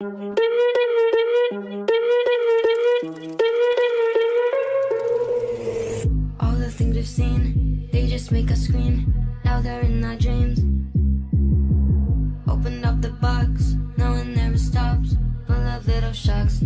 All the things we've seen, they just make us scream. Now they're in our dreams. Opened up the box, no one never stops. Full of little shocks.